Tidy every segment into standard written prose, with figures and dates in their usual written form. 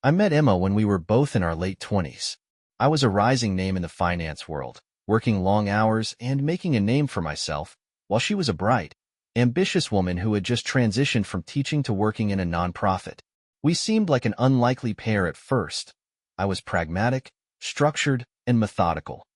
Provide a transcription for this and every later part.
I met Emma when we were both in our late 20s. I was a rising name in the finance world, working long hours and making a name for myself, while she was a bright, ambitious woman who had just transitioned from teaching to working in a nonprofit. We seemed like an unlikely pair at first. I was pragmatic, structured, and methodical.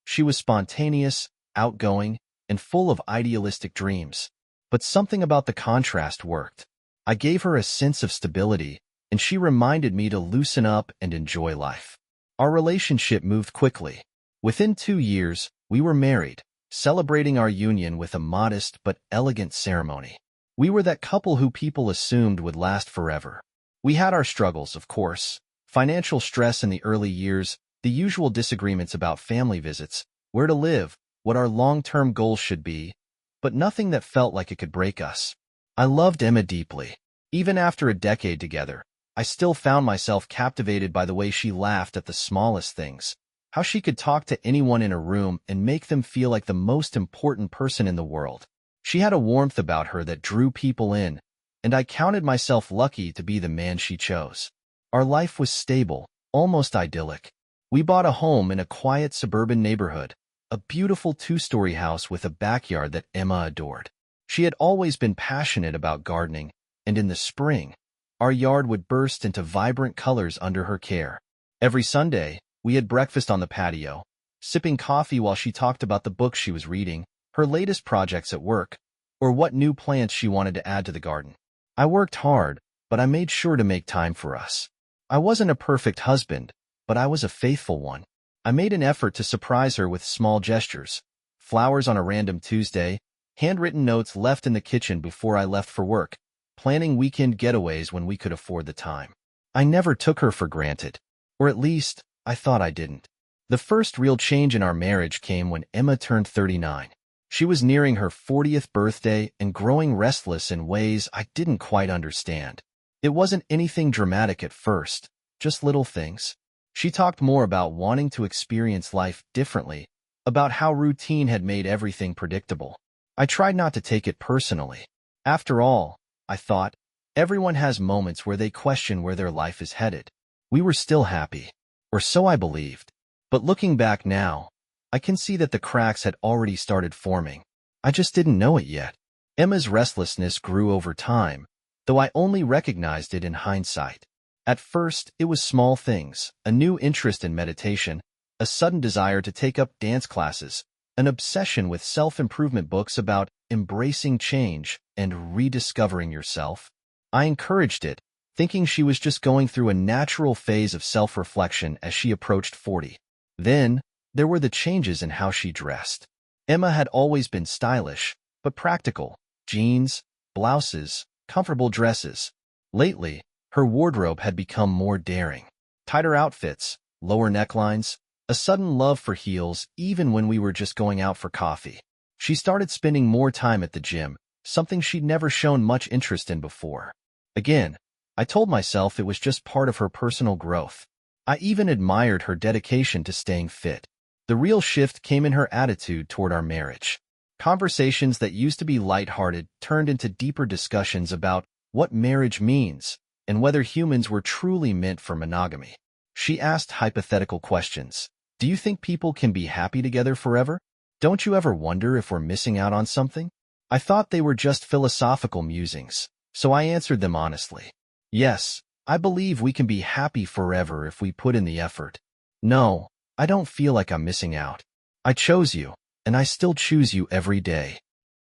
She was spontaneous, outgoing, and full of idealistic dreams. But something about the contrast worked. I gave her a sense of stability, and she reminded me to loosen up and enjoy life. Our relationship moved quickly. Within 2 years, we were married, celebrating our union with a modest but elegant ceremony. We were that couple who people assumed would last forever. We had our struggles, of course. Financial stress in the early years, the usual disagreements about family visits, where to live, what our long-term goals should be, but nothing that felt like it could break us. I loved Emma deeply. Even after a decade together, I still found myself captivated by the way she laughed at the smallest things, how she could talk to anyone in a room and make them feel like the most important person in the world. She had a warmth about her that drew people in, and I counted myself lucky to be the man she chose. Our life was stable, almost idyllic. We bought a home in a quiet suburban neighborhood, a beautiful 2-story house with a backyard that Emma adored. She had always been passionate about gardening, and in the spring, our yard would burst into vibrant colors under her care. Every Sunday, we had breakfast on the patio, sipping coffee while she talked about the books she was reading, her latest projects at work, or what new plants she wanted to add to the garden. I worked hard, but I made sure to make time for us. I wasn't a perfect husband, but I was a faithful one. I made an effort to surprise her with small gestures, flowers on a random Tuesday, handwritten notes left in the kitchen before I left for work, planning weekend getaways when we could afford the time. I never took her for granted, or at least, I thought I didn't. The first real change in our marriage came when Emma turned 39. She was nearing her 40th birthday and growing restless in ways I didn't quite understand. It wasn't anything dramatic at first, just little things. She talked more about wanting to experience life differently, about how routine had made everything predictable. I tried not to take it personally. After all, I thought, everyone has moments where they question where their life is headed. We were still happy, or so I believed. But looking back now, I can see that the cracks had already started forming. I just didn't know it yet. Emma's restlessness grew over time, though I only recognized it in hindsight. At first, it was small things, a new interest in meditation, a sudden desire to take up dance classes, an obsession with self-improvement books about embracing change and rediscovering yourself. I encouraged it, thinking she was just going through a natural phase of self-reflection as she approached 40. Then, there were the changes in how she dressed. Emma had always been stylish, but practical. Jeans, blouses, comfortable dresses. Lately, her wardrobe had become more daring. Tighter outfits, lower necklines, a sudden love for heels even when we were just going out for coffee. She started spending more time at the gym, something she'd never shown much interest in before. Again, I told myself it was just part of her personal growth. I even admired her dedication to staying fit. The real shift came in her attitude toward our marriage. Conversations that used to be lighthearted turned into deeper discussions about what marriage means and whether humans were truly meant for monogamy. She asked hypothetical questions. Do you think people can be happy together forever? Don't you ever wonder if we're missing out on something? I thought they were just philosophical musings, so I answered them honestly. Yes, I believe we can be happy forever if we put in the effort. No, I don't feel like I'm missing out. I chose you, and I still choose you every day.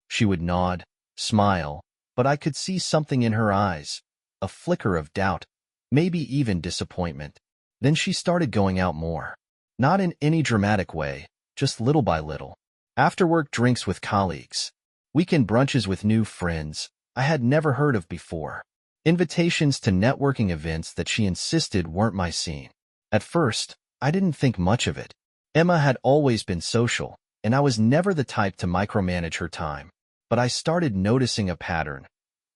She would nod, smile, but I could see something in her eyes, a flicker of doubt, maybe even disappointment. Then she started going out more. Not in any dramatic way, just little by little. After-work drinks with colleagues. Weekend brunches with new friends I had never heard of before. Invitations to networking events that she insisted weren't my scene. At first, I didn't think much of it. Emma had always been social, and I was never the type to micromanage her time. But I started noticing a pattern.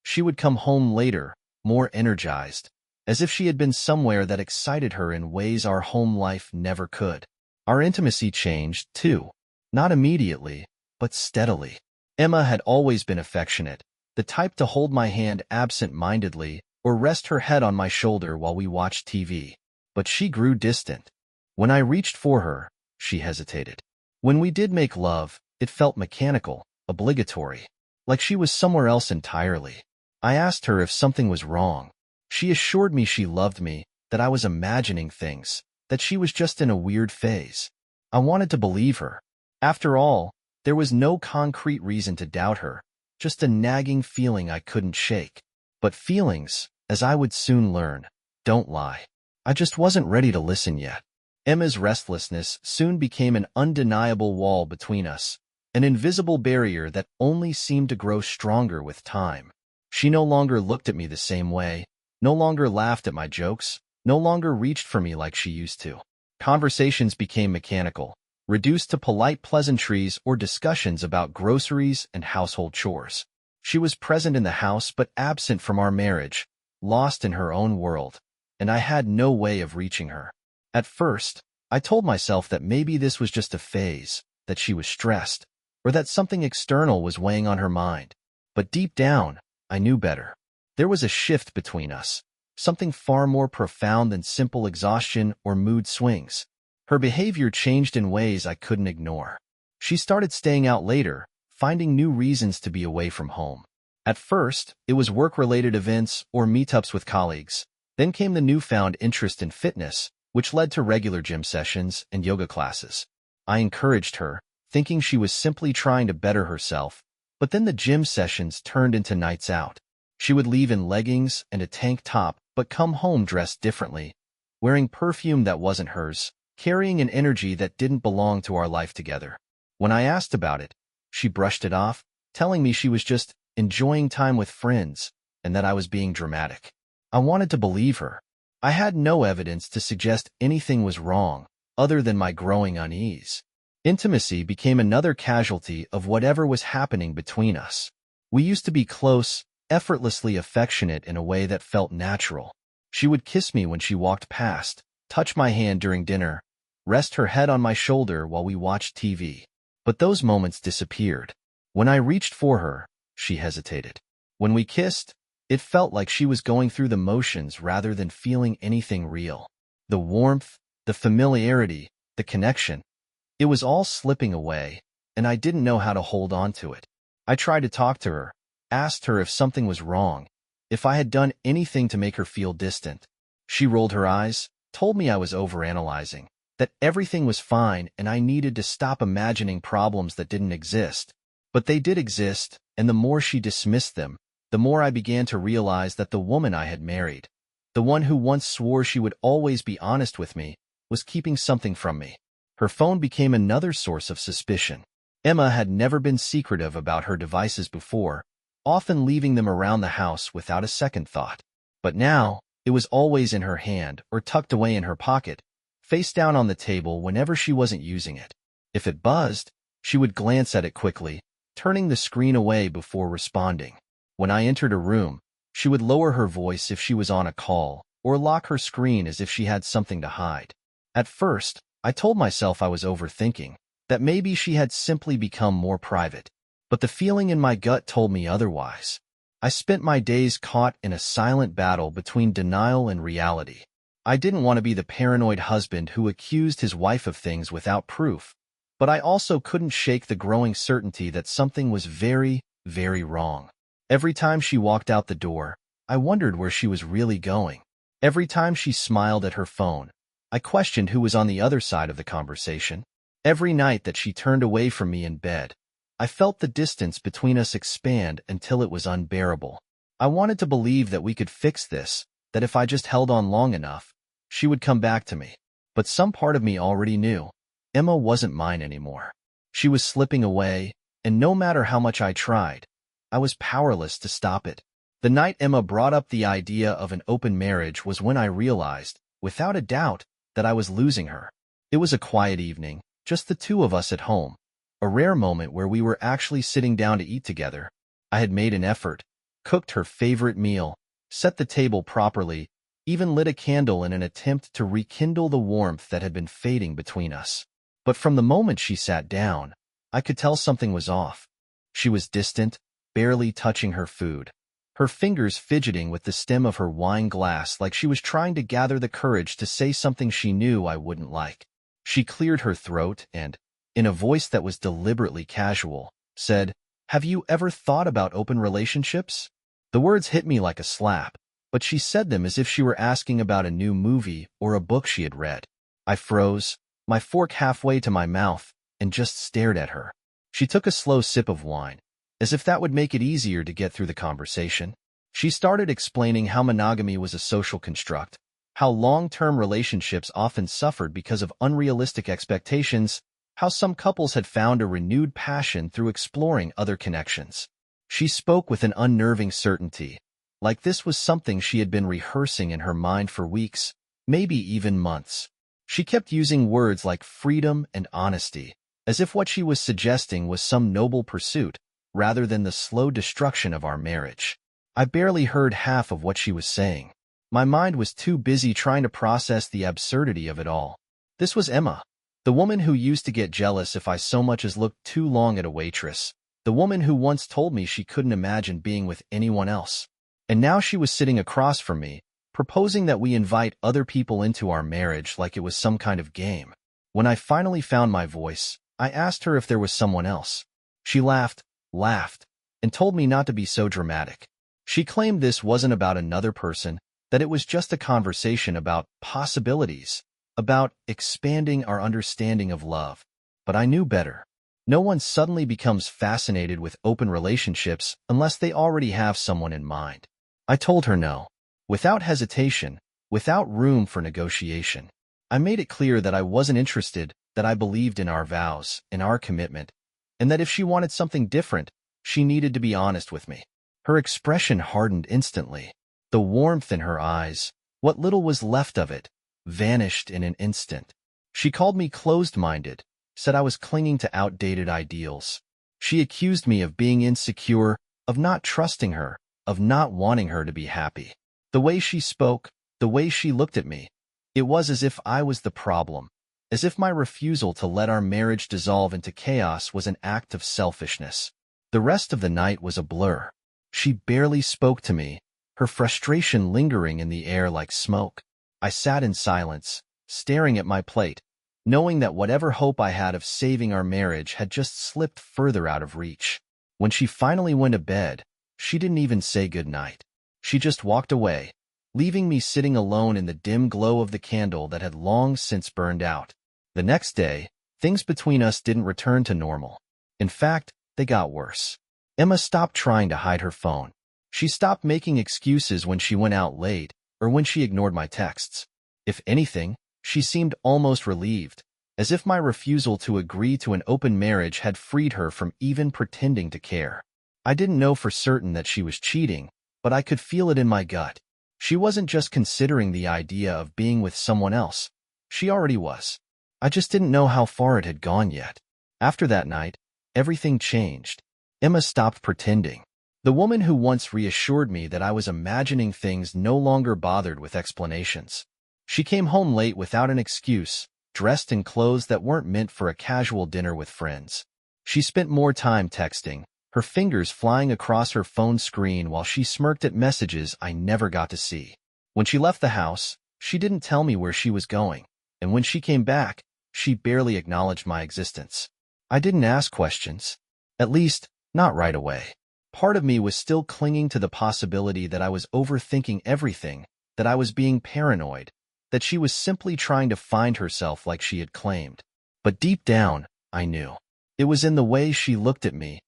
She would come home later, more energized, as if she had been somewhere that excited her in ways our home life never could. Our intimacy changed, too. Not immediately, but steadily. Emma had always been affectionate, the type to hold my hand absent-mindedly or rest her head on my shoulder while we watched TV. But she grew distant. When I reached for her, she hesitated. When we did make love, it felt mechanical, obligatory, like she was somewhere else entirely. I asked her if something was wrong. She assured me she loved me, that I was imagining things, that she was just in a weird phase. I wanted to believe her. After all, there was no concrete reason to doubt her, just a nagging feeling I couldn't shake. But feelings, as I would soon learn, don't lie. I just wasn't ready to listen yet. Emma's restlessness soon became an undeniable wall between us, an invisible barrier that only seemed to grow stronger with time. She no longer looked at me the same way, no longer laughed at my jokes, no longer reached for me like she used to. Conversations became mechanical, reduced to polite pleasantries or discussions about groceries and household chores. She was present in the house but absent from our marriage, lost in her own world, and I had no way of reaching her. At first, I told myself that maybe this was just a phase, that she was stressed, or that something external was weighing on her mind. But deep down, I knew better. There was a shift between us, something far more profound than simple exhaustion or mood swings. Her behavior changed in ways I couldn't ignore. She started staying out later, finding new reasons to be away from home. At first, it was work-related events or meetups with colleagues. Then came the newfound interest in fitness, which led to regular gym sessions and yoga classes. I encouraged her, thinking she was simply trying to better herself, but then the gym sessions turned into nights out. She would leave in leggings and a tank top, but come home dressed differently, wearing perfume that wasn't hers, carrying an energy that didn't belong to our life together. When I asked about it, she brushed it off, telling me she was just enjoying time with friends and that I was being dramatic. I wanted to believe her. I had no evidence to suggest anything was wrong, other than my growing unease. Intimacy became another casualty of whatever was happening between us. We used to be close, effortlessly affectionate in a way that felt natural. She would kiss me when she walked past, touch my hand during dinner, rest her head on my shoulder while we watched TV. But those moments disappeared. When I reached for her, she hesitated. When we kissed, it felt like she was going through the motions rather than feeling anything real. The warmth, the familiarity, the connection, it was all slipping away, and I didn't know how to hold on to it. I tried to talk to her, asked her if something was wrong, if I had done anything to make her feel distant. She rolled her eyes, told me I was overanalyzing, that everything was fine and I needed to stop imagining problems that didn't exist. But they did exist, and the more she dismissed them, the more I began to realize that the woman I had married, the one who once swore she would always be honest with me, was keeping something from me. Her phone became another source of suspicion. Emma had never been secretive about her devices before, often leaving them around the house without a second thought. But now, it was always in her hand or tucked away in her pocket, face down on the table whenever she wasn't using it. If it buzzed, she would glance at it quickly, turning the screen away before responding. When I entered a room, she would lower her voice if she was on a call, or lock her screen as if she had something to hide. At first, I told myself I was overthinking, that maybe she had simply become more private. But the feeling in my gut told me otherwise. I spent my days caught in a silent battle between denial and reality. I didn't want to be the paranoid husband who accused his wife of things without proof, but I also couldn't shake the growing certainty that something was very, very wrong. Every time she walked out the door, I wondered where she was really going. Every time she smiled at her phone, I questioned who was on the other side of the conversation. Every night that she turned away from me in bed, I felt the distance between us expand until it was unbearable. I wanted to believe that we could fix this, that if I just held on long enough, she would come back to me. But some part of me already knew Emma wasn't mine anymore. She was slipping away, and no matter how much I tried, I was powerless to stop it. The night Emma brought up the idea of an open marriage was when I realized, without a doubt, that I was losing her. It was a quiet evening, just the two of us at home, a rare moment where we were actually sitting down to eat together. I had made an effort, cooked her favorite meal, set the table properly, even lit a candle in an attempt to rekindle the warmth that had been fading between us. But from the moment she sat down, I could tell something was off. She was distant, barely touching her food. her fingers fidgeting with the stem of her wine glass like she was trying to gather the courage to say something she knew I wouldn't like. She cleared her throat and, in a voice that was deliberately casual, said, "Have you ever thought about open relationships?" The words hit me like a slap, but she said them as if she were asking about a new movie or a book she had read. I froze, my fork halfway to my mouth, and just stared at her. She took a slow sip of wine, as if that would make it easier to get through the conversation. She started explaining how monogamy was a social construct, how long-term relationships often suffered because of unrealistic expectations, how some couples had found a renewed passion through exploring other connections. She spoke with an unnerving certainty, like this was something she had been rehearsing in her mind for weeks, maybe even months. She kept using words like freedom and honesty, as if what she was suggesting was some noble pursuit, rather than the slow destruction of our marriage. I barely heard half of what she was saying. My mind was too busy trying to process the absurdity of it all. This was Emma, the woman who used to get jealous if I so much as looked too long at a waitress, the woman who once told me she couldn't imagine being with anyone else. And now she was sitting across from me, proposing that we invite other people into our marriage like it was some kind of game. When I finally found my voice, I asked her if there was someone else. She laughed, and told me not to be so dramatic. She claimed this wasn't about another person, that it was just a conversation about possibilities, about expanding our understanding of love. But I knew better. No one suddenly becomes fascinated with open relationships unless they already have someone in mind. I told her no, without hesitation, without room for negotiation. I made it clear that I wasn't interested, that I believed in our vows, in our commitment, and that if she wanted something different, she needed to be honest with me. Her expression hardened instantly. The warmth in her eyes, what little was left of it, vanished in an instant. She called me closed-minded, said I was clinging to outdated ideals. She accused me of being insecure, of not trusting her, of not wanting her to be happy. The way she spoke, the way she looked at me, it was as if I was the problem, as if my refusal to let our marriage dissolve into chaos was an act of selfishness. The rest of the night was a blur. She barely spoke to me, her frustration lingering in the air like smoke. I sat in silence, staring at my plate, knowing that whatever hope I had of saving our marriage had just slipped further out of reach. When she finally went to bed, she didn't even say goodnight. She just walked away, leaving me sitting alone in the dim glow of the candle that had long since burned out. The next day, things between us didn't return to normal. In fact, they got worse. Emma stopped trying to hide her phone. She stopped making excuses when she went out late or when she ignored my texts. If anything, she seemed almost relieved, as if my refusal to agree to an open marriage had freed her from even pretending to care. I didn't know for certain that she was cheating, but I could feel it in my gut. She wasn't just considering the idea of being with someone else. She already was. I just didn't know how far it had gone yet. After that night, everything changed. Emma stopped pretending. The woman who once reassured me that I was imagining things no longer bothered with explanations. She came home late without an excuse, dressed in clothes that weren't meant for a casual dinner with friends. She spent more time texting, her fingers flying across her phone screen while she smirked at messages I never got to see. When she left the house, she didn't tell me where she was going, and when she came back, she barely acknowledged my existence. I didn't ask questions. At least, not right away. Part of me was still clinging to the possibility that I was overthinking everything, that I was being paranoid, that she was simply trying to find herself like she had claimed. But deep down, I knew. It was in the way she looked at me,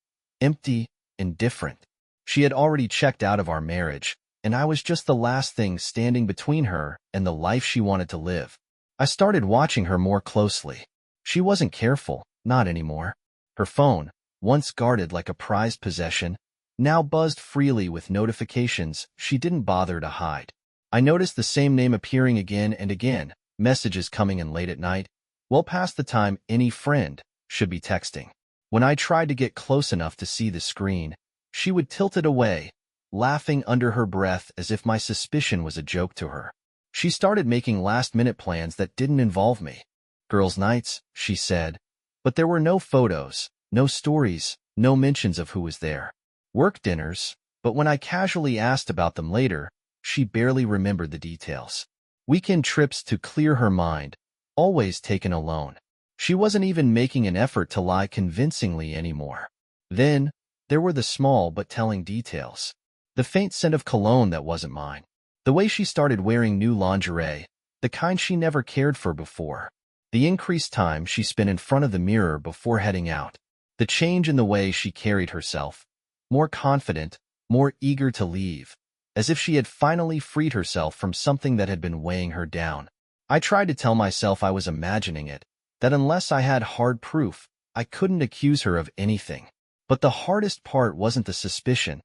empty, indifferent. She had already checked out of our marriage, and I was just the last thing standing between her and the life she wanted to live. I started watching her more closely. She wasn't careful, not anymore. Her phone, once guarded like a prized possession, now buzzed freely with notifications she didn't bother to hide. I noticed the same name appearing again and again, messages coming in late at night, well past the time any friend should be texting. When I tried to get close enough to see the screen, she would tilt it away, laughing under her breath as if my suspicion was a joke to her. She started making last-minute plans that didn't involve me. Girls' nights, she said, but there were no photos, no stories, no mentions of who was there. Work dinners, But when I casually asked about them later, she barely remembered the details. Weekend trips to clear her mind, always taken alone. She wasn't even making an effort to lie convincingly anymore. Then, there were the small but telling details. The faint scent of cologne that wasn't mine. The way she started wearing new lingerie, the kind she never cared for before. The increased time she spent in front of the mirror before heading out. The change in the way she carried herself. More confident, more eager to leave. As if she had finally freed herself from something that had been weighing her down. I tried to tell myself I was imagining it, that unless I had hard proof, I couldn't accuse her of anything. But the hardest part wasn't the suspicion.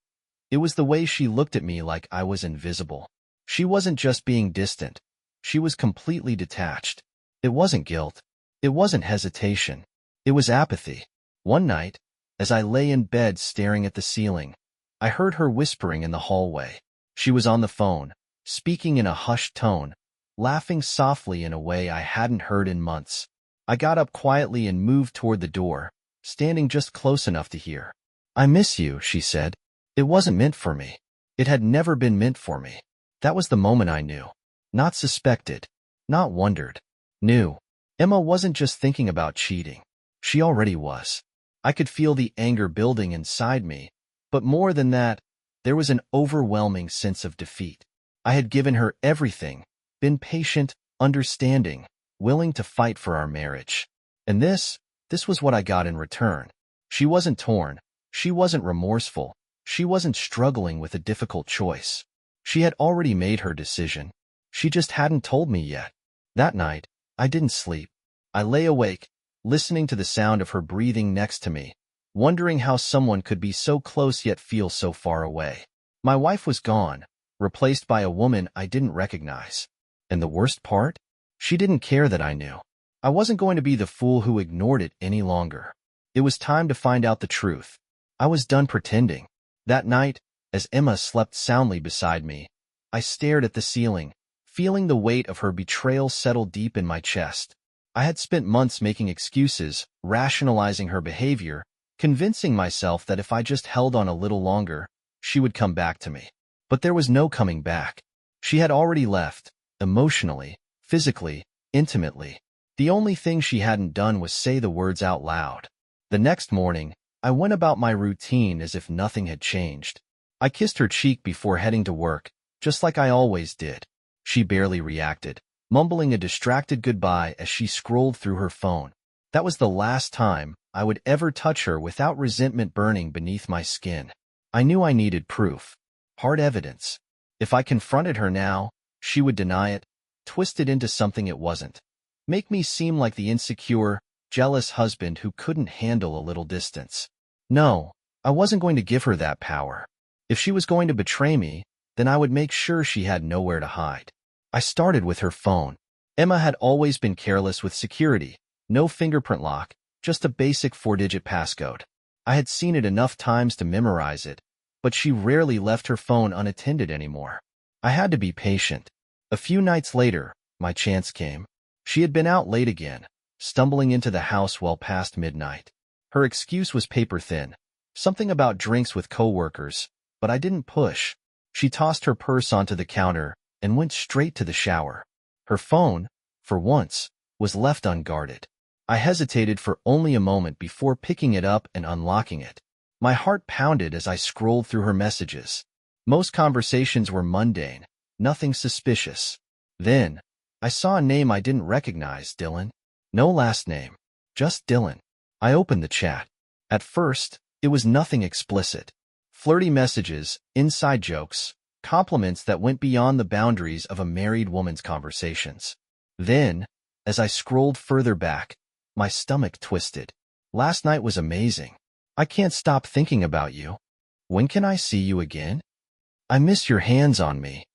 It was the way she looked at me like I was invisible. She wasn't just being distant. She was completely detached. It wasn't guilt. It wasn't hesitation. It was apathy. One night, as I lay in bed staring at the ceiling, I heard her whispering in the hallway. She was on the phone, speaking in a hushed tone, laughing softly in a way I hadn't heard in months. I got up quietly and moved toward the door, standing just close enough to hear. "I miss you," she said. "It wasn't meant for me. It had never been meant for me." That was the moment I knew. Not suspected. Not wondered. Knew. Emma wasn't just thinking about cheating. She already was. I could feel the anger building inside me, but more than that, there was an overwhelming sense of defeat. I had given her everything, been patient, understanding, willing to fight for our marriage. And this was what I got in return. She wasn't torn. She wasn't remorseful. She wasn't struggling with a difficult choice. She had already made her decision. She just hadn't told me yet. That night, I didn't sleep. I lay awake, listening to the sound of her breathing next to me, wondering how someone could be so close yet feel so far away. My wife was gone, replaced by a woman I didn't recognize. And the worst part? She didn't care that I knew. I wasn't going to be the fool who ignored it any longer. It was time to find out the truth. I was done pretending. That night, as Emma slept soundly beside me, I stared at the ceiling, feeling the weight of her betrayal settle deep in my chest. I had spent months making excuses, rationalizing her behavior, convincing myself that if I just held on a little longer, she would come back to me. But there was no coming back. She had already left, emotionally, physically, intimately. The only thing she hadn't done was say the words out loud. The next morning, I went about my routine as if nothing had changed. I kissed her cheek before heading to work, just like I always did. She barely reacted, mumbling a distracted goodbye as she scrolled through her phone. That was the last time I would ever touch her without resentment burning beneath my skin. I knew I needed proof. Hard evidence. If I confronted her now, she would deny it, twist it into something it wasn't. Make me seem like the insecure, jealous husband who couldn't handle a little distance. No, I wasn't going to give her that power. If she was going to betray me, then I would make sure she had nowhere to hide. I started with her phone. Emma had always been careless with security. No fingerprint lock, just a basic 4-digit passcode. I had seen it enough times to memorize it, but she rarely left her phone unattended anymore. I had to be patient. A few nights later, my chance came. She had been out late again, stumbling into the house well past midnight. Her excuse was paper thin, something about drinks with coworkers, but I didn't push. She tossed her purse onto the counter and went straight to the shower. Her phone, for once, was left unguarded. I hesitated for only a moment before picking it up and unlocking it. My heart pounded as I scrolled through her messages. Most conversations were mundane, nothing suspicious. Then, I saw a name I didn't recognize, Dylan. No last name, just Dylan. I opened the chat. At first, it was nothing explicit. Flirty messages, inside jokes, compliments that went beyond the boundaries of a married woman's conversations. Then, as I scrolled further back, my stomach twisted. Last night was amazing. I can't stop thinking about you. When can I see you again? I miss your hands on me.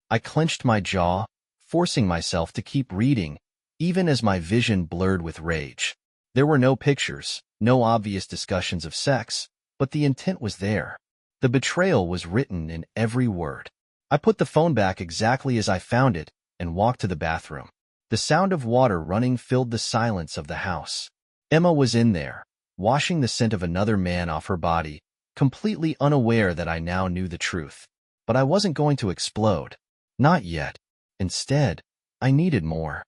I clenched my jaw, forcing myself to keep reading, even as my vision blurred with rage. There were no pictures, no obvious discussions of sex, but the intent was there. The betrayal was written in every word. I put the phone back exactly as I found it and walked to the bathroom. The sound of water running filled the silence of the house. Emma was in there, washing the scent of another man off her body, completely unaware that I now knew the truth. But I wasn't going to explode. Not yet. Instead, I needed more.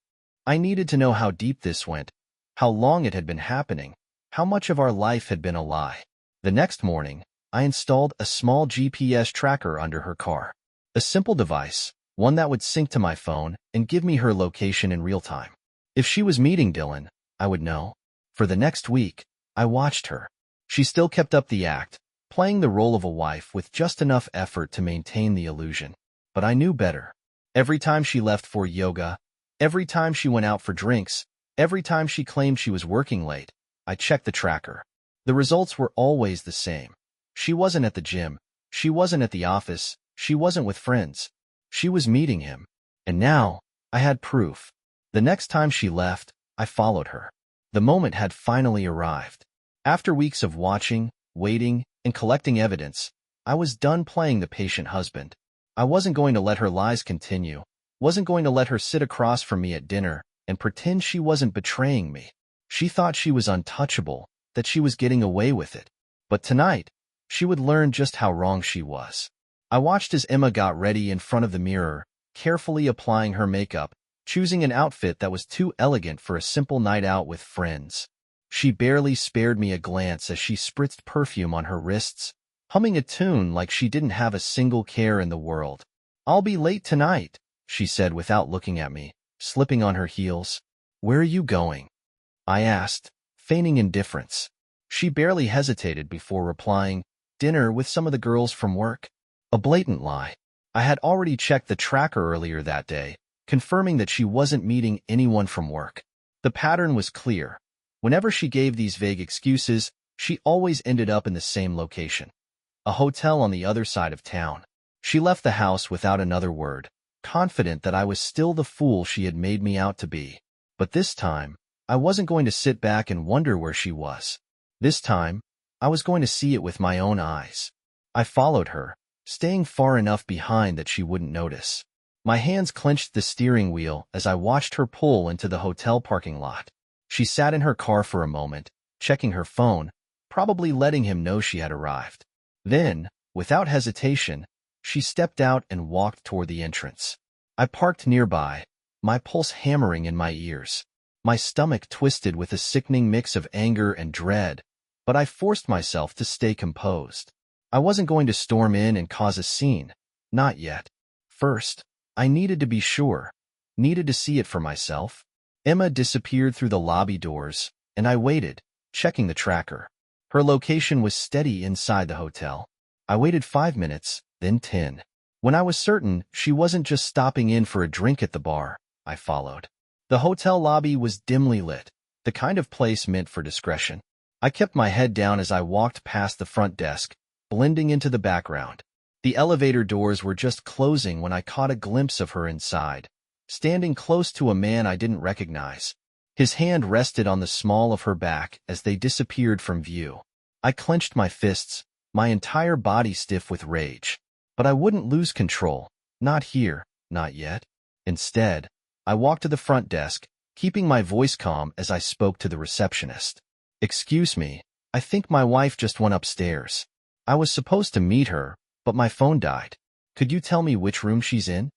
I needed to know how deep this went, how long it had been happening, how much of our life had been a lie. The next morning, I installed a small GPS tracker under her car. A simple device, one that would sync to my phone and give me her location in real time. If she was meeting Dylan, I would know. For the next week, I watched her. She still kept up the act, playing the role of a wife with just enough effort to maintain the illusion. But I knew better. Every time she left for yoga, every time she went out for drinks, every time she claimed she was working late, I checked the tracker. The results were always the same. She wasn't at the gym. She wasn't at the office. She wasn't with friends. She was meeting him. And now, I had proof. The next time she left, I followed her. The moment had finally arrived. After weeks of watching, waiting, and collecting evidence, I was done playing the patient husband. I wasn't going to let her lies continue, wasn't going to let her sit across from me at dinner and pretend she wasn't betraying me. She thought she was untouchable, that she was getting away with it. But tonight, she would learn just how wrong she was. I watched as Emma got ready in front of the mirror, carefully applying her makeup, choosing an outfit that was too elegant for a simple night out with friends. She barely spared me a glance as she spritzed perfume on her wrists, humming a tune like she didn't have a single care in the world. "I'll be late tonight," she said without looking at me, slipping on her heels. "Where are you going?" I asked, feigning indifference. She barely hesitated before replying, "Dinner with some of the girls from work." A blatant lie. I had already checked the tracker earlier that day, confirming that she wasn't meeting anyone from work. The pattern was clear. Whenever she gave these vague excuses, she always ended up in the same location. A hotel on the other side of town. She left the house without another word, confident that I was still the fool she had made me out to be. But this time, I wasn't going to sit back and wonder where she was. This time, I was going to see it with my own eyes. I followed her, staying far enough behind that she wouldn't notice. My hands clenched the steering wheel as I watched her pull into the hotel parking lot. She sat in her car for a moment, checking her phone, probably letting him know she had arrived. Then, without hesitation, she stepped out and walked toward the entrance. I parked nearby, my pulse hammering in my ears. My stomach twisted with a sickening mix of anger and dread, but I forced myself to stay composed. I wasn't going to storm in and cause a scene. Not yet. First, I needed to be sure, needed to see it for myself. Emma disappeared through the lobby doors, and I waited, checking the tracker. Her location was steady inside the hotel. I waited 5 minutes, then 10. When I was certain she wasn't just stopping in for a drink at the bar, I followed. The hotel lobby was dimly lit, the kind of place meant for discretion. I kept my head down as I walked past the front desk, blending into the background. The elevator doors were just closing when I caught a glimpse of her inside, standing close to a man I didn't recognize. His hand rested on the small of her back as they disappeared from view. I clenched my fists, my entire body stiff with rage. But I wouldn't lose control. Not here, not yet. Instead, I walked to the front desk, keeping my voice calm as I spoke to the receptionist. "Excuse me, I think my wife just went upstairs. I was supposed to meet her, but my phone died. Could you tell me which room she's in?"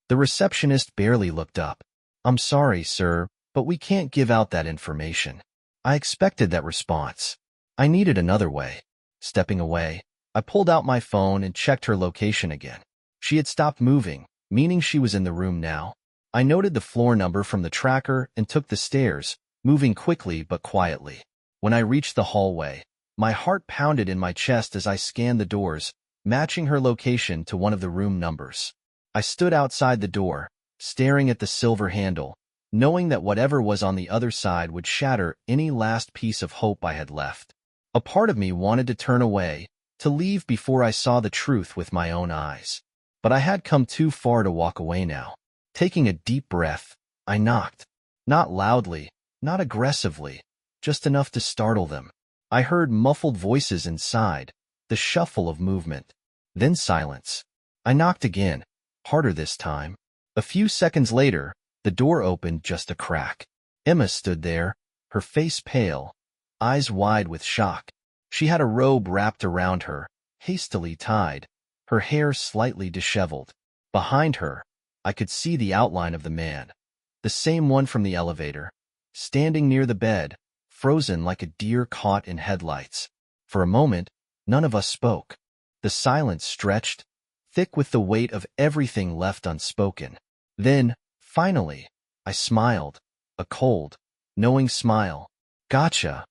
The receptionist barely looked up. "I'm sorry, sir, but we can't give out that information." I expected that response. I needed another way. Stepping away, I pulled out my phone and checked her location again. She had stopped moving, meaning she was in the room now. I noted the floor number from the tracker and took the stairs, moving quickly but quietly. When I reached the hallway, my heart pounded in my chest as I scanned the doors, matching her location to one of the room numbers. I stood outside the door, staring at the silver handle, knowing that whatever was on the other side would shatter any last piece of hope I had left. A part of me wanted to turn away, to leave before I saw the truth with my own eyes. But I had come too far to walk away now. Taking a deep breath, I knocked. Not loudly, not aggressively, just enough to startle them. I heard muffled voices inside, the shuffle of movement. Then silence. I knocked again, harder this time. A few seconds later, the door opened just a crack. Emma stood there, her face pale, eyes wide with shock. She had a robe wrapped around her, hastily tied, her hair slightly disheveled. Behind her, I could see the outline of the man, the same one from the elevator, standing near the bed, frozen like a deer caught in headlights. For a moment, none of us spoke. The silence stretched, thick with the weight of everything left unspoken. Then, finally, I smiled, a cold, knowing smile. Gotcha.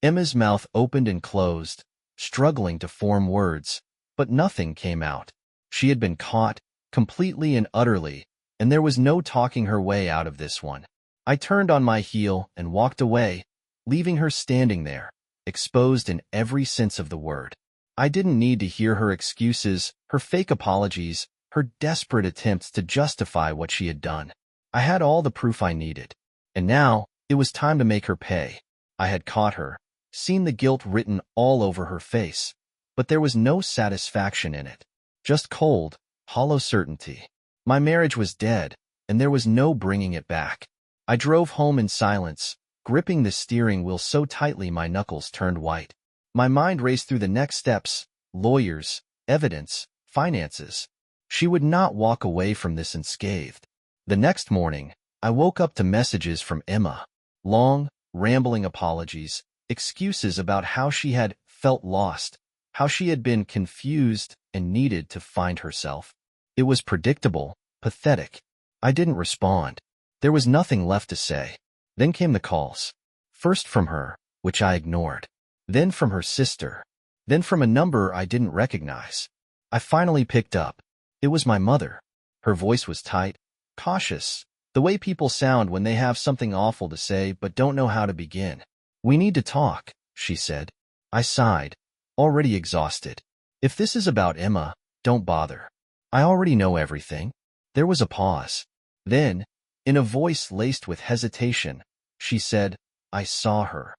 Emma's mouth opened and closed, struggling to form words, but nothing came out. She had been caught, completely and utterly, and there was no talking her way out of this one. I turned on my heel and walked away, leaving her standing there, exposed in every sense of the word. I didn't need to hear her excuses, her fake apologies, her desperate attempts to justify what she had done. I had all the proof I needed, and now it was time to make her pay. I had caught her, seen the guilt written all over her face, but there was no satisfaction in it, just cold, hollow certainty. My marriage was dead, and there was no bringing it back. I drove home in silence, gripping the steering wheel so tightly my knuckles turned white. My mind raced through the next steps: lawyers, evidence, finances. She would not walk away from this unscathed. The next morning, I woke up to messages from Emma. Long, rambling apologies, excuses about how she had felt lost, how she had been confused and needed to find herself. It was predictable, pathetic. I didn't respond. There was nothing left to say. Then came the calls. First from her, which I ignored. Then from her sister. Then from a number I didn't recognize. I finally picked up. It was my mother. Her voice was tight, cautious, the way people sound when they have something awful to say but don't know how to begin. "We need to talk," she said. I sighed, already exhausted. "If this is about Emma, don't bother. I already know everything." There was a pause. Then, in a voice laced with hesitation, she said, "I saw her."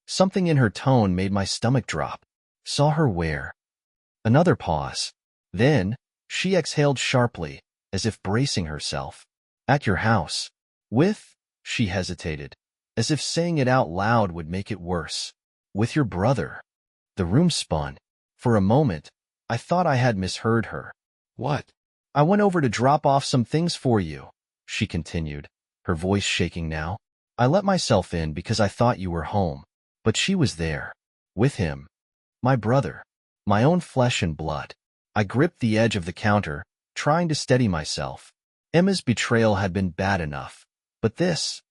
Something in her tone made my stomach drop. "Saw her where?" Another pause. Then, she exhaled sharply, as if bracing herself. "At your house." "With?" She hesitated, as if saying it out loud would make it worse. "With your brother." The room spun. For a moment, I thought I had misheard her. "What?" "I went over to drop off some things for you," she continued, her voice shaking now. "I let myself in because I thought you were home." But she was there. With him. My brother. My own flesh and blood. I gripped the edge of the counter, trying to steady myself. Emma's betrayal had been bad enough. But this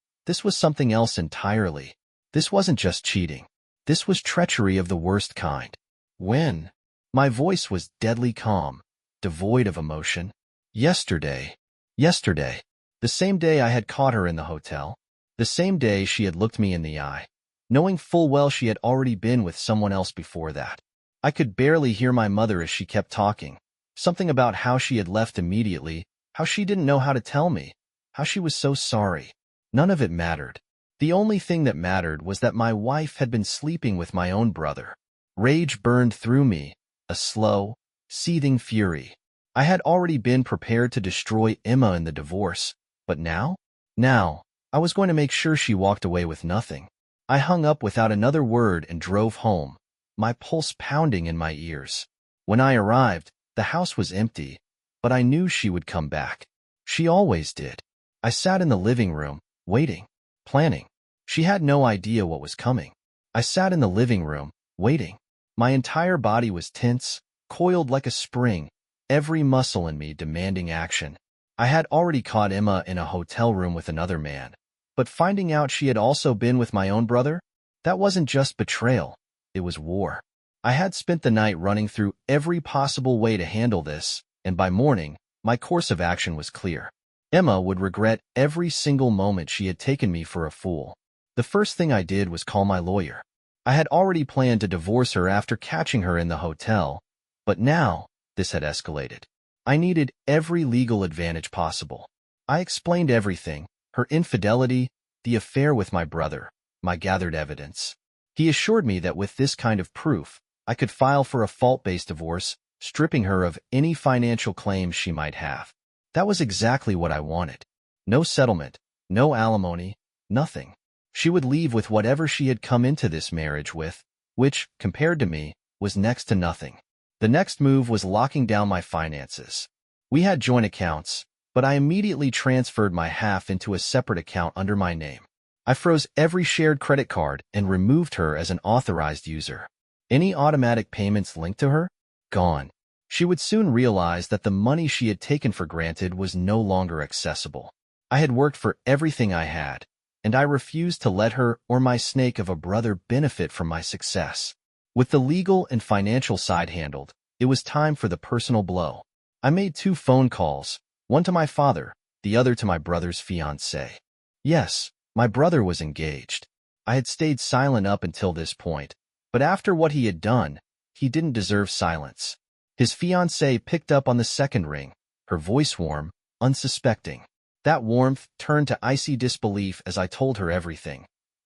was something else entirely. This wasn't just cheating. This was treachery of the worst kind. "When?" My voice was deadly calm, devoid of emotion. Yesterday. Yesterday. The same day I had caught her in the hotel. The same day she had looked me in the eye, knowing full well she had already been with someone else before that. I could barely hear my mother as she kept talking. Something about how she had left immediately, how she didn't know how to tell me, how she was so sorry. None of it mattered. The only thing that mattered was that my wife had been sleeping with my own brother. Rage burned through me, a slow, seething fury. I had already been prepared to destroy Emma in the divorce, but now? Now, I was going to make sure she walked away with nothing. I hung up without another word and drove home, my pulse pounding in my ears. When I arrived, the house was empty, but I knew she would come back. She always did. I sat in the living room, waiting, planning. She had no idea what was coming. I sat in the living room, waiting. My entire body was tense, coiled like a spring, every muscle in me demanding action. I had already caught Emma in a hotel room with another man, but finding out she had also been with my own brother, that wasn't just betrayal, it was war. I had spent the night running through every possible way to handle this, and by morning, my course of action was clear. Emma would regret every single moment she had taken me for a fool. The first thing I did was call my lawyer. I had already planned to divorce her after catching her in the hotel, but now this had escalated. I needed every legal advantage possible. I explained everything, her infidelity, the affair with my brother, my gathered evidence. He assured me that with this kind of proof, I could file for a fault-based divorce, stripping her of any financial claims she might have. That was exactly what I wanted. No settlement, no alimony, nothing. She would leave with whatever she had come into this marriage with, which, compared to me, was next to nothing. The next move was locking down my finances. We had joint accounts, but I immediately transferred my half into a separate account under my name. I froze every shared credit card and removed her as an authorized user. Any automatic payments linked to her? Gone. She would soon realize that the money she had taken for granted was no longer accessible. I had worked for everything I had, and I refused to let her or my snake of a brother benefit from my success. With the legal and financial side handled, it was time for the personal blow. I made 2 phone calls, one to my father, the other to my brother's fiancée. Yes, my brother was engaged. I had stayed silent up until this point, but after what he had done, he didn't deserve silence. His fiancée picked up on the second ring, her voice warm, unsuspecting. That warmth turned to icy disbelief as I told her everything.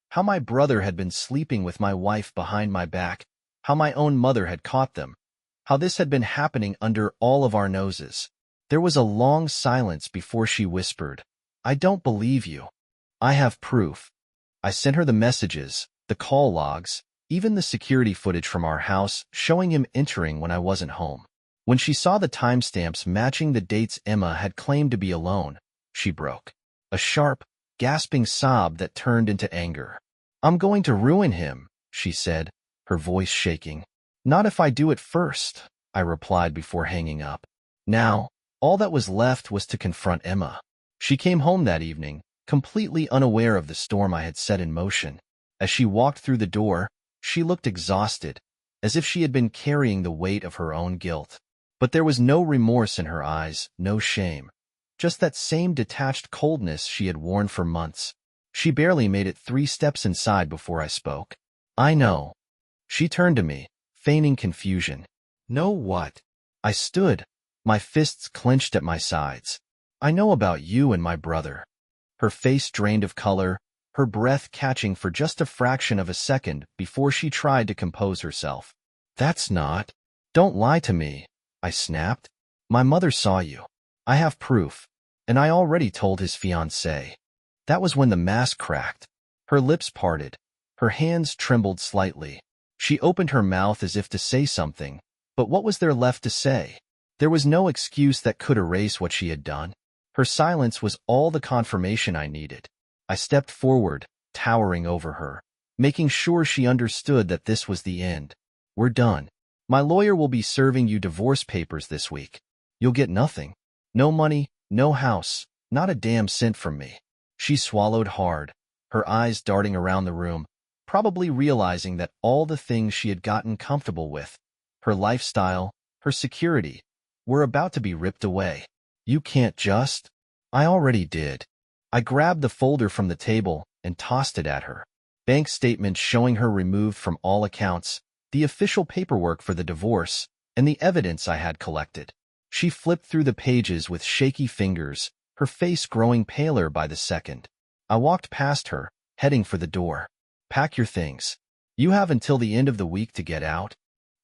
How my brother had been sleeping with my wife behind my back, how my own mother had caught them, how this had been happening under all of our noses. There was a long silence before she whispered, "I don't believe you. I have proof." I sent her the messages, the call logs, even the security footage from our house showing him entering when I wasn't home. When she saw the timestamps matching the dates Emma had claimed to be alone, she broke. A sharp, gasping sob that turned into anger. "I'm going to ruin him," she said, her voice shaking. "Not if I do it first," I replied before hanging up. Now, all that was left was to confront Emma. She came home that evening, completely unaware of the storm I had set in motion. As she walked through the door, she looked exhausted, as if she had been carrying the weight of her own guilt. But there was no remorse in her eyes, no shame. Just that same detached coldness she had worn for months. She barely made it 3 steps inside before I spoke. "I know." She turned to me, feigning confusion. "Know what?" I stood, my fists clenched at my sides. "I know about you and my brother." Her face drained of color, her breath catching for just a fraction of a second before she tried to compose herself. "That's not—" "Don't lie to me," I snapped. "My mother saw you. I have proof. And I already told his fiancée." That was when the mask cracked. Her lips parted. Her hands trembled slightly. She opened her mouth as if to say something, but what was there left to say? There was no excuse that could erase what she had done. Her silence was all the confirmation I needed. I stepped forward, towering over her, making sure she understood that this was the end. "We're done. My lawyer will be serving you divorce papers this week. You'll get nothing. No money, no house, not a damn cent from me." She swallowed hard, her eyes darting around the room, probably realizing that all the things she had gotten comfortable with, her lifestyle, her security, were about to be ripped away. "You can't just—" "I already did." I grabbed the folder from the table and tossed it at her. Bank statements showing her removed from all accounts, the official paperwork for the divorce, and the evidence I had collected. She flipped through the pages with shaky fingers, her face growing paler by the second. I walked past her, heading for the door. "Pack your things. You have until the end of the week to get out."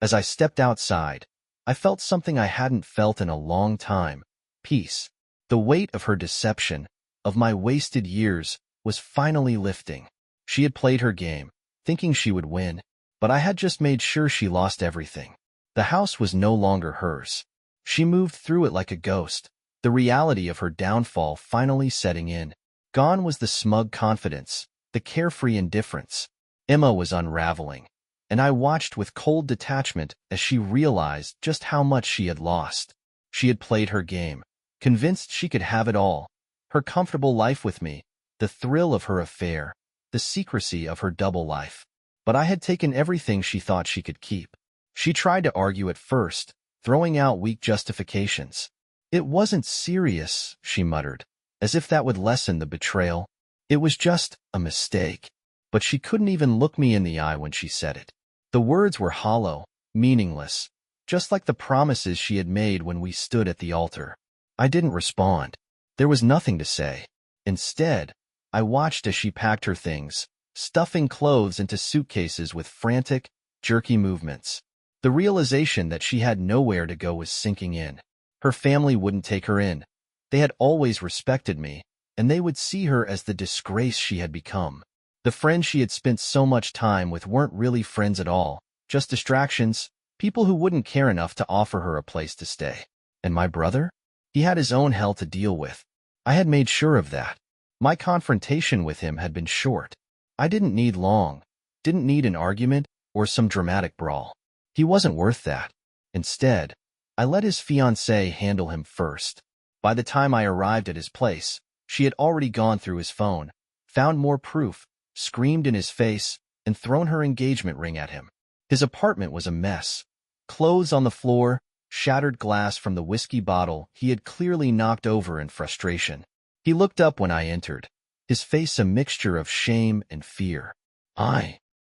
As I stepped outside, I felt something I hadn't felt in a long time. Peace. The weight of her deception, of my wasted years, was finally lifting. She had played her game, thinking she would win, but I had just made sure she lost everything. The house was no longer hers. She moved through it like a ghost, the reality of her downfall finally setting in. Gone was the smug confidence, the carefree indifference. Emma was unraveling, and I watched with cold detachment as she realized just how much she had lost. She had played her game, convinced she could have it all. Her comfortable life with me, the thrill of her affair, the secrecy of her double life. But I had taken everything she thought she could keep. She tried to argue at first, throwing out weak justifications. "It wasn't serious," she muttered, as if that would lessen the betrayal. "It was just a mistake." But she couldn't even look me in the eye when she said it. The words were hollow, meaningless, just like the promises she had made when we stood at the altar. I didn't respond. There was nothing to say. Instead, I watched as she packed her things, stuffing clothes into suitcases with frantic, jerky movements. The realization that she had nowhere to go was sinking in. Her family wouldn't take her in. They had always respected me, and they would see her as the disgrace she had become. The friends she had spent so much time with weren't really friends at all, just distractions, people who wouldn't care enough to offer her a place to stay. And my brother? He had his own hell to deal with. I had made sure of that. My confrontation with him had been short. I didn't need an argument or some dramatic brawl. He wasn't worth that. Instead, I let his fiancée handle him first. By the time I arrived at his place, she had already gone through his phone, found more proof, screamed in his face, and thrown her engagement ring at him. His apartment was a mess. Clothes on the floor, shattered glass from the whiskey bottle he had clearly knocked over in frustration. He looked up when I entered, his face a mixture of shame and fear.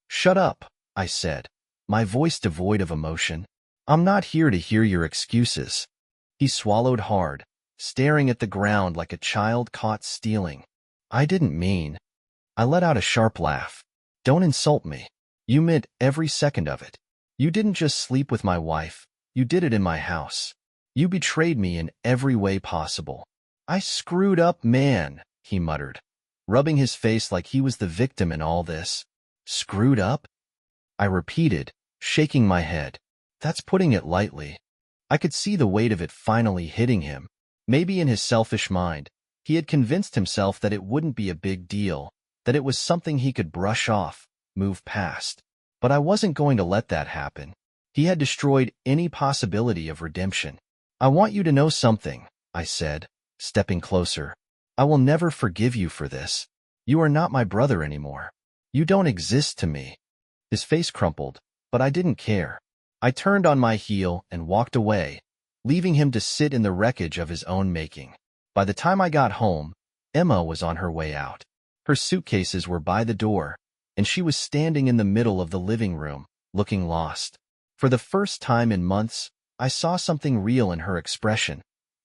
Shut up, I said, my voice devoid of emotion. I'm not here to hear your excuses. He swallowed hard, staring at the ground like a child caught stealing. I didn't mean. I let out a sharp laugh. Don't insult me. You meant every second of it. You didn't just sleep with my wife, you did it in my house. You betrayed me in every way possible. I screwed up, man, he muttered, rubbing his face like he was the victim in all this. Screwed up? I repeated, shaking my head. That's putting it lightly. I could see the weight of it finally hitting him. Maybe in his selfish mind, he had convinced himself that it wouldn't be a big deal, that it was something he could brush off, move past. But I wasn't going to let that happen. He had destroyed any possibility of redemption. I want you to know something, I said, stepping closer. I will never forgive you for this. You are not my brother anymore. You don't exist to me. His face crumpled, but I didn't care. I turned on my heel and walked away, leaving him to sit in the wreckage of his own making. By the time I got home, Emma was on her way out. Her suitcases were by the door, and she was standing in the middle of the living room, looking lost. For the first time in months, I saw something real in her expression.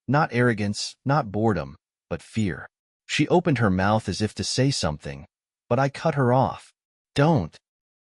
Not arrogance, not boredom, but fear. She opened her mouth as if to say something, but I cut her off. Don't.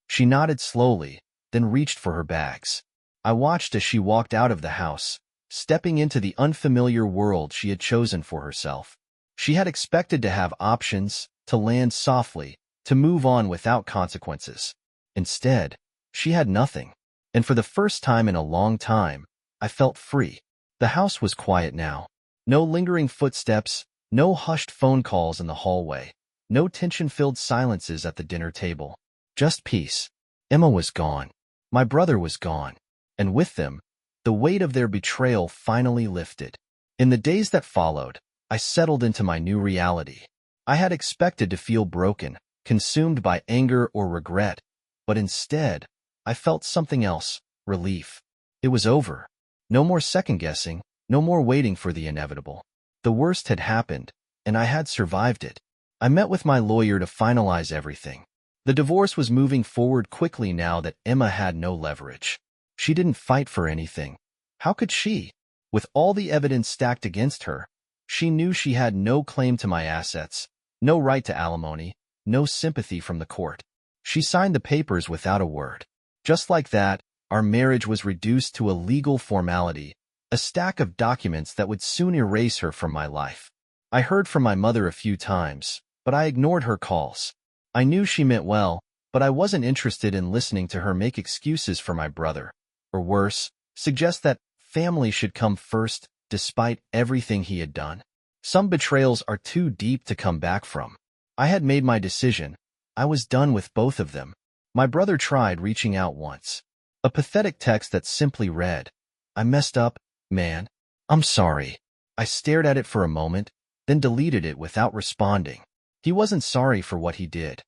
She nodded slowly, then reached for her bags. I watched as she walked out of the house, stepping into the unfamiliar world she had chosen for herself. She had expected to have options, to land softly, to move on without consequences. Instead, she had nothing. And for the first time in a long time, I felt free. The house was quiet now. No lingering footsteps, no hushed phone calls in the hallway, no tension-filled silences at the dinner table. Just peace. Emma was gone. My brother was gone. And with them, the weight of their betrayal finally lifted. In the days that followed, I settled into my new reality. I had expected to feel broken, consumed by anger or regret, but instead, I felt something else, relief. It was over. No more second-guessing, no more waiting for the inevitable. The worst had happened, and I had survived it. I met with my lawyer to finalize everything. The divorce was moving forward quickly now that Emma had no leverage. She didn't fight for anything. How could she? With all the evidence stacked against her, she knew she had no claim to my assets, no right to alimony, no sympathy from the court. She signed the papers without a word. Just like that, our marriage was reduced to a legal formality, a stack of documents that would soon erase her from my life. I heard from my mother a few times, but I ignored her calls. I knew she meant well, but I wasn't interested in listening to her make excuses for my brother. Or worse, suggest that family should come first, despite everything he had done. Some betrayals are too deep to come back from. I had made my decision. I was done with both of them. My brother tried reaching out once. A pathetic text that simply read, "I messed up, man. I'm sorry." I stared at it for a moment, then deleted it without responding. He wasn't sorry for what he did.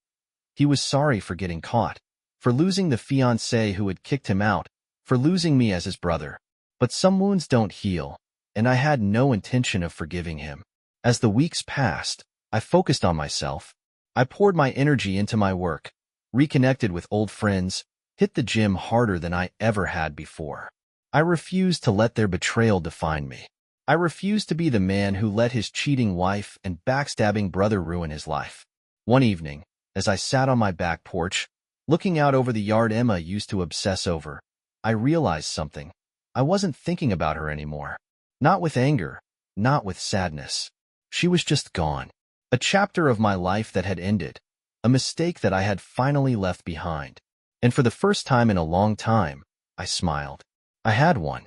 He was sorry for getting caught, for losing the fiancée who had kicked him out, for losing me as his brother. But some wounds don't heal, and I had no intention of forgiving him. As the weeks passed, I focused on myself. I poured my energy into my work, reconnected with old friends, hit the gym harder than I ever had before. I refused to let their betrayal define me. I refused to be the man who let his cheating wife and backstabbing brother ruin his life. One evening, as I sat on my back porch, looking out over the yard Emma used to obsess over, I realized something. I wasn't thinking about her anymore. Not with anger, not with sadness. She was just gone. A chapter of my life that had ended. a mistake that I had finally left behind. And for the first time in a long time, I smiled. I had one.